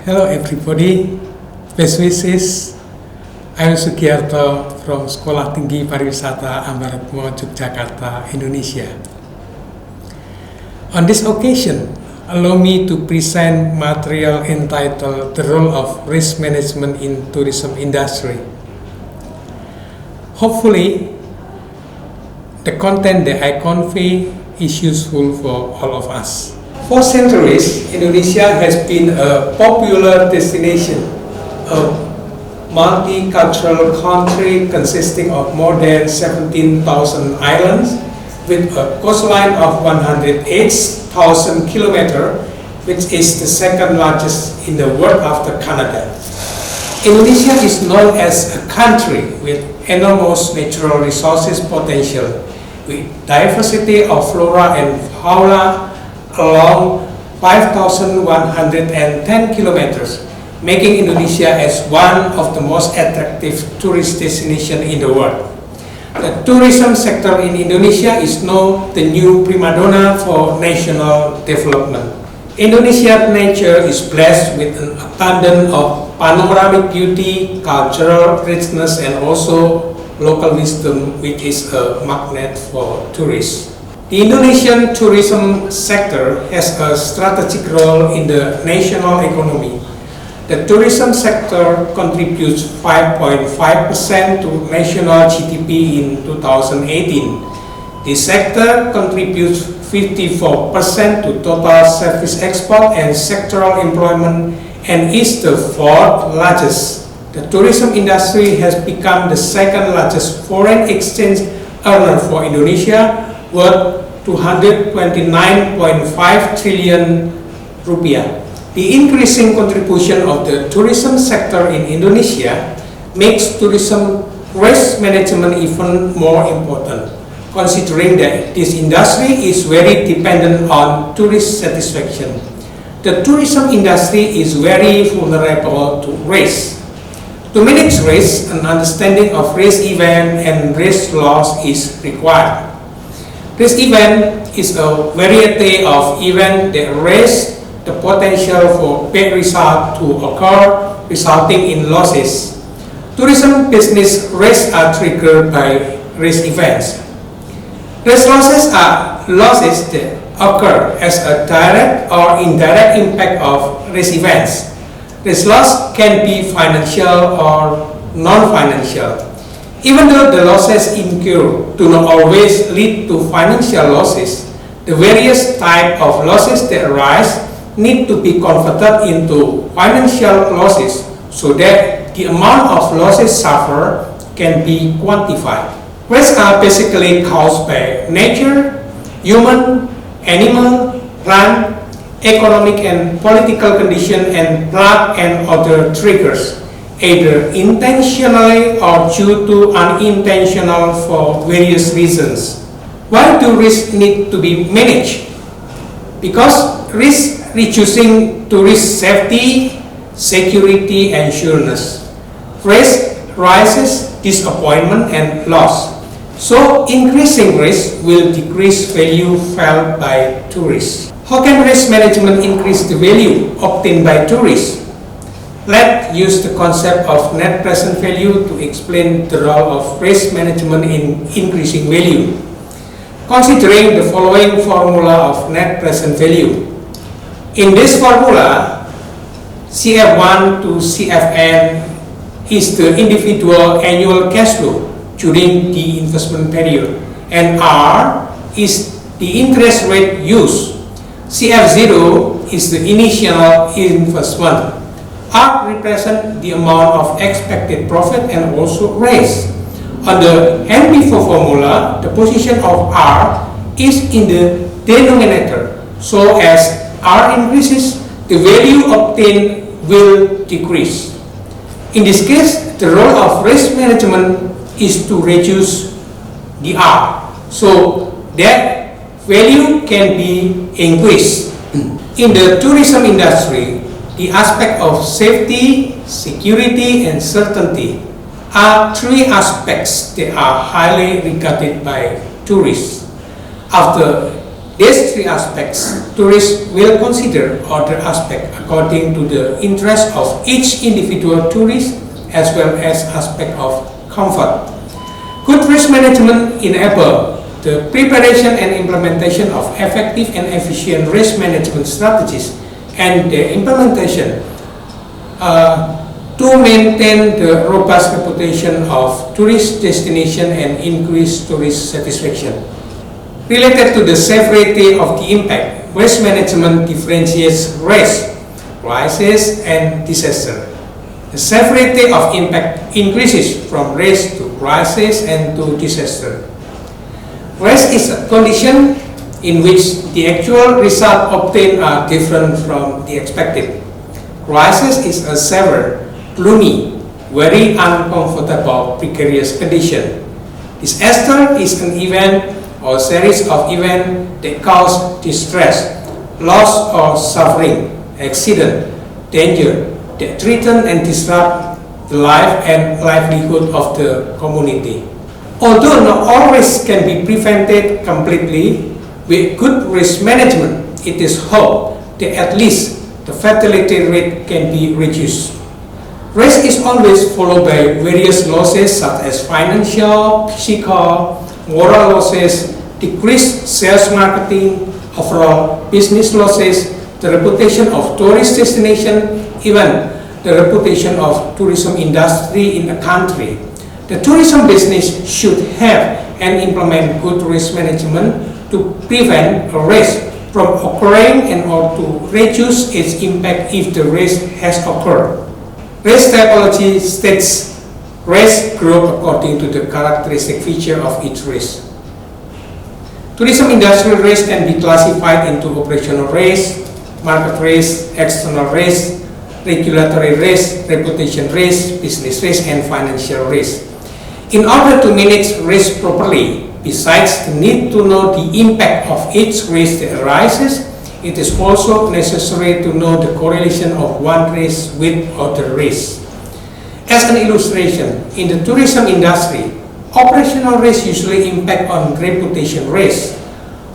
Hello everybody, best wishes. I'm Sugiarto from Sekolah Tinggi Pariwisata Ambaratmo, Yogyakarta, Indonesia. On this occasion, allow me to present material entitled The Role of Risk Management in Tourism Industry. Hopefully, the content that I convey is useful for all of us. For centuries, Indonesia has been a popular destination, a multicultural country consisting of more than 17,000 islands with a coastline of 108,000 kilometers, which is the second largest in the world after Canada. Indonesia is known as a country with enormous natural resources potential, with diversity of flora and fauna along 5,110 kilometers, making Indonesia as one of the most attractive tourist destinations in the world. The tourism sector in Indonesia is now the new prima donna for national development. Indonesia's nature is blessed with an abundance of panoramic beauty, cultural richness, and also local wisdom, which is a magnet for tourists. The Indonesian tourism sector has a strategic role in the national economy. The tourism sector contributes 5.5% to national GDP in 2018. The sector contributes 54% to total service export and sectoral employment and is the fourth largest. The tourism industry has become the second largest foreign exchange earner for Indonesia, worth 229.5 trillion rupiah. The increasing contribution of the tourism sector in Indonesia makes tourism risk management even more important, considering that this industry is very dependent on tourist satisfaction. The tourism industry is very vulnerable to risk. To manage risk, an understanding of risk event and risk loss is required. Risk event is a variety of events that raise the potential for bad results to occur, resulting in losses. Tourism business risks are triggered by risk events. Risk losses are losses that occur as a direct or indirect impact of risk events. Risk loss can be financial or non-financial. Even though the losses incurred do not always lead to financial losses, the various types of losses that arise need to be converted into financial losses so that the amount of losses suffered can be quantified. Risks are basically caused by nature, human, animal, plant, economic and political conditions, and flood and other triggers, either intentionally or due to unintentional for various reasons. Why do risks need to be managed? Because risk reducing tourist safety, security, and sureness. Risk rises disappointment and loss. So increasing risk will decrease value felt by tourists. How can risk management increase the value obtained by tourists? Let's use the concept of net present value to explain the role of risk management in increasing value. Considering the following formula of net present value. In this formula, CF1 to CFN is the individual annual cash flow during the investment period, and R is the interest rate used. CF0 is the initial investment. R represents the amount of expected profit and also risk. On the hand before formula, the position of R is in the denominator. So as R increases, the value obtained will decrease. In this case, the role of risk management is to reduce the R, so that value can be increased. In the tourism industry, the aspect of safety, security, and certainty are three aspects that are highly regarded by tourists. After These three aspects, tourists will consider other aspects according to the interest of each individual tourist as well as aspect of comfort. Good risk management enables the preparation and implementation of effective and efficient risk management strategies and their implementation to maintain the robust reputation of tourist destination and increase tourist satisfaction. Related to the severity of the impact, risk management differentiates risk, crisis, and disaster. The severity of impact increases from risk to crisis and to disaster. Risk is a condition in which the actual result obtained are different from the expected. Crisis is a severe, gloomy, very uncomfortable, precarious condition. Disaster is an event or series of events that cause distress, loss or suffering, accident, danger, that threaten and disrupt the life and livelihood of the community. Although not all risks can be prevented completely, with good risk management, it is hoped that at least the fatality rate can be reduced. Risk is always followed by various losses such as financial, physical, moral losses, decreased sales marketing, overall business losses, the reputation of tourist destination, even the reputation of tourism industry in a country. The tourism business should have and implement good risk management to prevent a risk from occurring and or to reduce its impact if the risk has occurred. Risk typology states risk group according to the characteristic feature of each risk. Tourism industrial risk can be classified into operational risk, market risk, external risk, regulatory risk, reputation risk, business risk, and financial risk. In order to manage risk properly, besides the need to know the impact of each risk that arises, it is also necessary to know the correlation of one risk with other risks. As an illustration, in the tourism industry, operational risk usually impact on reputation risk.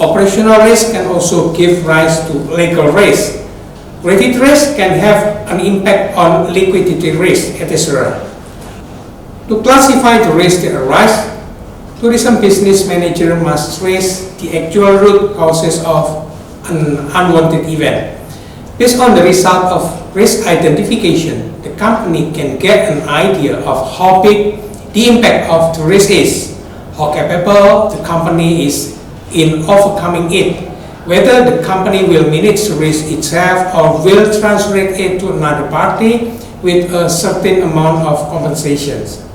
Operational risk can also give rise to legal risk. Credit risk can have an impact on liquidity risk, etc. To classify the risks that arise, tourism business manager must trace the actual root causes of an unwanted event. Based on the result of risk identification, the company can get an idea of how big the impact of the risk is, how capable the company is in overcoming it, whether the company will manage the risk itself or will transfer it to another party with a certain amount of compensations.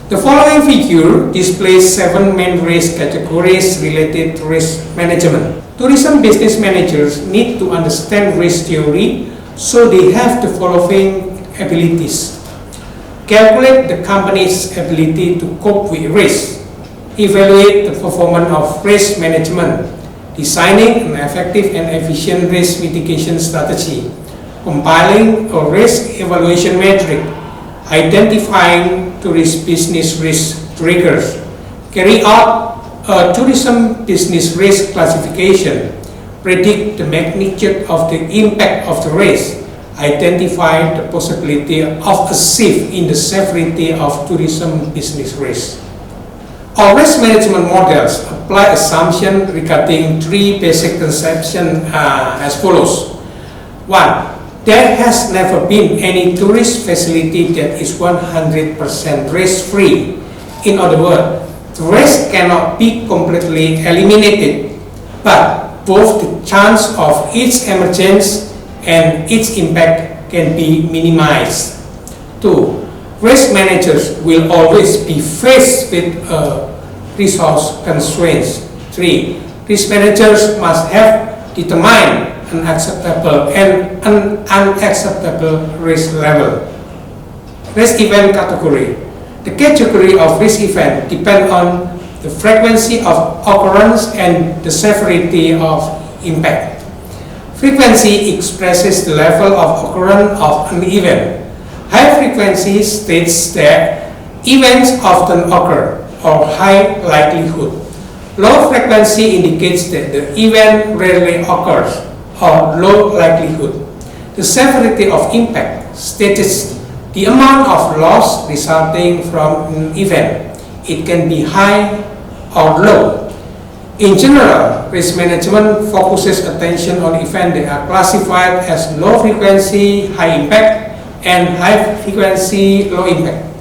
The following figure displays 7 main risk categories related to risk management. Tourism business managers need to understand risk theory, so they have the following abilities. Calculate the company's ability to cope with risk. Evaluate the performance of risk management. Designing an effective and efficient risk mitigation strategy. Compiling a risk evaluation metric. Identifying tourist business risk triggers. Carry out a tourism business risk classification. Predict the magnitude of the impact of the risk. Identify the possibility of a shift in the severity of tourism business risk. Our risk management models apply assumptions regarding 3 basic conceptions as follows. 1. There has never been any tourist facility that is 100% risk-free. In other words, the risk cannot be completely eliminated, but both the chance of its emergence and its impact can be minimized. 2. Risk managers will always be faced with resource constraints. 3. Risk managers must have determined an acceptable and an unacceptable risk level. Risk event category. The category of risk event depends on the frequency of occurrence and the severity of impact. Frequency expresses the level of occurrence of an event. High frequency states that events often occur or high likelihood. Low frequency indicates that the event rarely occurs or low likelihood. The severity of impact states the amount of loss resulting from an event. It can be high or low. In general, risk management focuses attention on events that are classified as low frequency, high impact, and high frequency, low impact.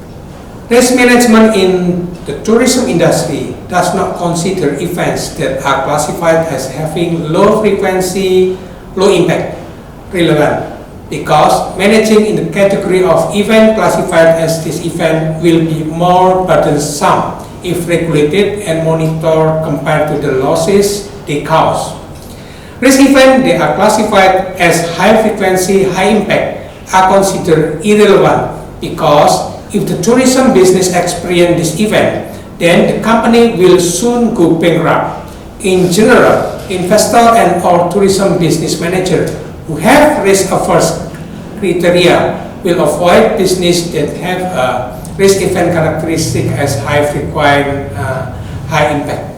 Risk management in the tourism industry does not consider events that are classified as having low frequency, low impact relevant, because managing in the category of event classified as this event will be more burdensome if regulated and monitored compared to the losses they cause. Risk events that are classified as high frequency, high impact are considered irrelevant because if the tourism business experiences this event, then the company will soon go bankrupt. In general, investor and or tourism business manager who have risk-averse criteria will avoid business that have a risk event characteristic as high frequent, high impact.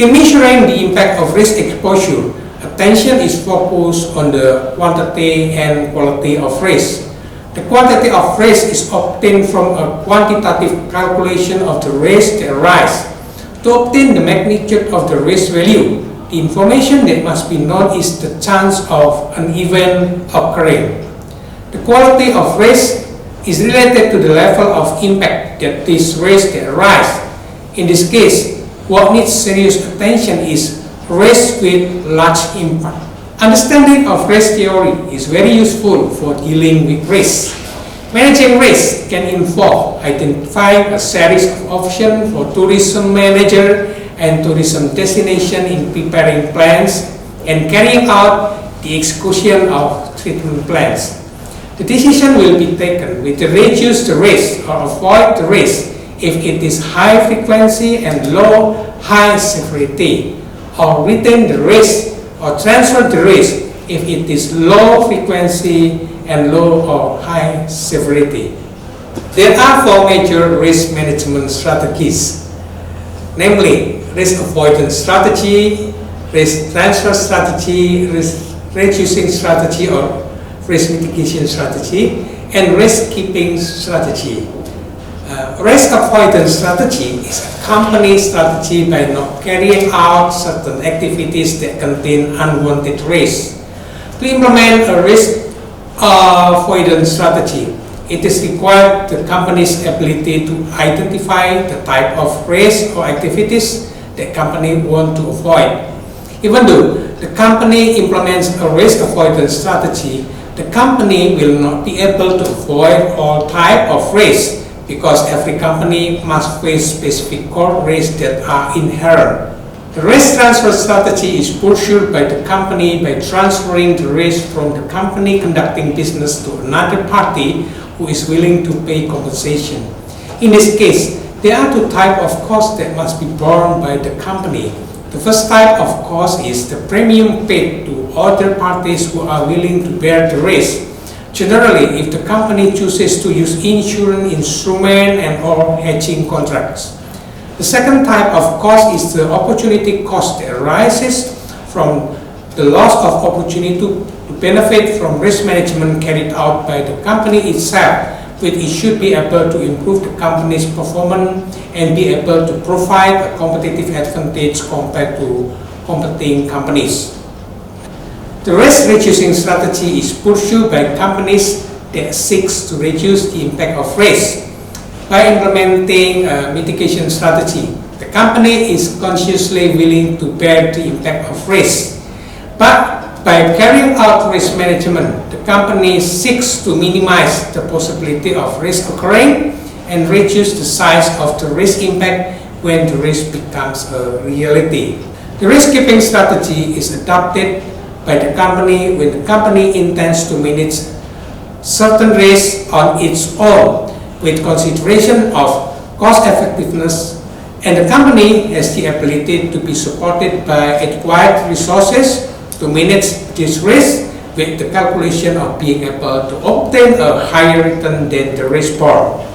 In measuring the impact of risk exposure, attention is focused on the quantity and quality of risk. The quantity of risk is obtained from a quantitative calculation of the risk that arise. To obtain the magnitude of the risk value, the information that must be known is the chance of an event occurring. The quality of risk is related to the level of impact that this risk that arise. In this case, what needs serious attention is risk with large impact. Understanding of risk theory is very useful for dealing with risk. Managing risk can involve identifying a series of options for tourism manager and tourism destination in preparing plans and carrying out the execution of treatment plans. The decision will be taken with to reduce the risk or avoid the risk if it is high frequency and high severity, or retain the risk or transfer the risk if it is low frequency and low or high severity. There are four major risk management strategies, namely risk avoidance strategy, risk transfer strategy, risk reducing strategy or risk mitigation strategy, and risk keeping strategy. Risk avoidance strategy is a company strategy by not carrying out certain activities that contain unwanted risk. To implement a risk avoidance strategy, it is required the company's ability to identify the type of risk or activities the company wants to avoid. Even though the company implements a risk avoidance strategy, the company will not be able to avoid all types of risk because every company must face specific core risks that are inherent. The risk transfer strategy is pursued by the company by transferring the risk from the company conducting business to another party who is willing to pay compensation. In this case, there are two types of costs that must be borne by the company. The first type of cost is the premium paid to other parties who are willing to bear the risk. Generally, if the company chooses to use insurance instrument and or hedging contracts. The second type of cost is the opportunity cost that arises from the loss of opportunity to benefit from risk management carried out by the company itself, which it should be able to improve the company's performance and be able to provide a competitive advantage compared to competing companies. The risk reducing strategy is pursued by companies that seeks to reduce the impact of risk. By implementing a mitigation strategy, the company is consciously willing to bear the impact of risk. But by carrying out risk management, the company seeks to minimize the possibility of risk occurring and reduce the size of the risk impact when the risk becomes a reality. The risk-keeping strategy is adopted by the company when the company intends to manage certain risks on its own with consideration of cost effectiveness, and the company has the ability to be supported by adequate resources to manage this risk with the calculation of being able to obtain a higher return than the risk borne.